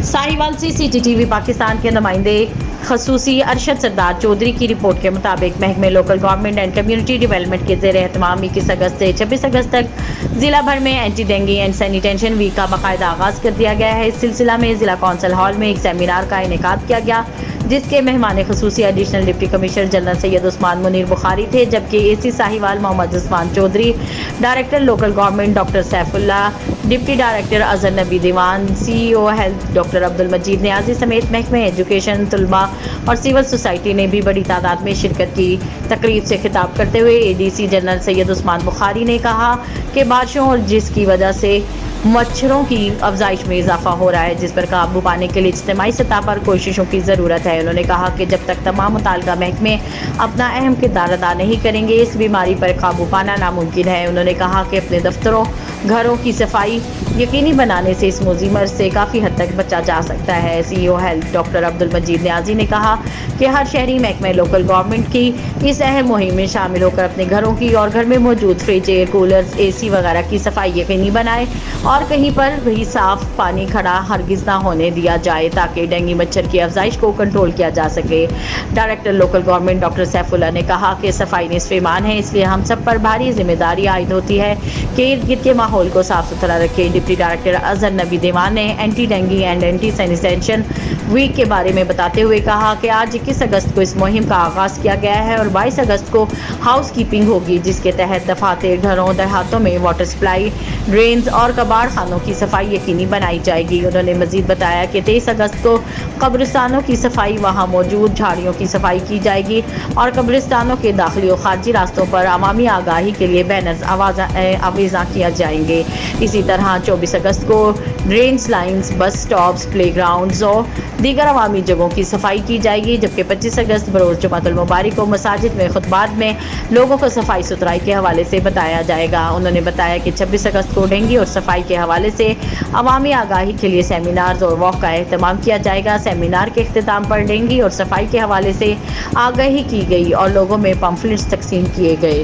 साहिवाल से CCTV पाकिस्तान के नुमाइंदे खसूसी अरशद सरदार चौधरी की रिपोर्ट के मुताबिक महकमे local government and community development के ज़ेर एहतमाम 21 अगस्त से 26 अगस्त तक जिला भर में anti dengue and sanitation week का बाकायदा आगाज़ कर दिया गया है। इस सिलसिला में जिला कौंसिल हॉल में एक सेमिनार का इनेकाद किया गया, जिसके मेहमान खसूसी additional deputy commissioner general Syed Usman Munir Bukhari थे, जबकि AC Sahiwal Mohammad Usman Chaudhry, director local government doctor Saifullah, deputy director Azhar Nabi Diwan, CEO health doctor Abdul Majeed Niazi समेत महकमे एजुकेशन, तलबा और सिविल सोसाइटी ने भी बड़ी तादाद में शिरकत की। तकरीब से खिताब करते हुए ADC जनरल सैयद उस्मान बुखारी ने कहा कि बारिशों और जिसकी वजह से मच्छरों की अफजाइश में इजाफा हो रहा है, जिस पर काबू पाने के लिए इज्तिमाई सतह पर कोशिशों की ज़रूरत है। उन्होंने कहा कि जब तक तमाम मुताल्लिका महकमे अपना अहम किरदार अदा नहीं करेंगे, इस बीमारी पर काबू पाना नामुमकिन है। उन्होंने कहा कि अपने दफ्तरों, घरों की सफाई यकीनी बनाने से इस मौजी मर्ज से काफ़ी हद तक बचा जा सकता है। CEO health doctor Abdul Majeed Niazi ने कहा कि हर शहरी महकमे लोकल गवर्नमेंट की इस अहम मुहिम में शामिल होकर अपने घरों की और घर में मौजूद फ्रिज, एयर कूलर्स, AC वगैरह की सफाई यकीनी बनाए और कहीं पर भी साफ पानी खड़ा हरगिज़ ना होने दिया जाए, ताकि डेंगू मच्छर की अफजाइश को कंट्रोल किया जा सके। Director local government doctor Saifullah ने कहा कि सफाई निस्फ़ ईमान है, इसलिए हम सब पर भारी जिम्मेदारी आयद होती है कि इर्द गिर्द के माहौल को साफ सुथरा रखें। डिप्टी डायरेक्टर अजहर नबी दीवान ने anti dengue and anti sanitation week के बारे में बताते हुए कहा कि आज 21 अगस्त को इस मुहिम का आगाज़ किया गया है और 22 अगस्त को हाउस कीपिंग होगी, जिसके तहत दफातर, घरों, देहातों में वाटर सप्लाई, ड्रेन्स और कबाड़ खानों की सफाई यकीनी बनाई जाएगी। उन्होंने मजीद बताया कि 23 अगस्त को कब्रिस्तानों की सफाई, वहाँ मौजूद झाड़ियों की सफाई की जाएगी और कब्रिस्तानों के दाखिली और खारजी रास्तों पर अवामी आगाही के लिए बैनर्स आवेज़ा किया जाएंगे। इसी तरह 24 अगस्त को drains, lines, bus stops, play grounds और दीगर अवामी जगहों की सफाई की जाएगी, जबकि 25 अगस्त बरोज़ जुमातुल मुबारक को मसाजिद में खुतबात में लोगों को सफाई सुथराई के हवाले से बताया जाएगा। उन्होंने बताया कि 26 अगस्त को डेंगू और सफाई के हवाले से अवामी आगाही के लिए सेमिनार्स और वॉक का एहतमाम किया जाएगा। सेमिनार के इख्तिताम पर डेंगू और सफाई के हवाले से आगाही की गई और लोगों में पम्फलेट्स तकसीम किए गए।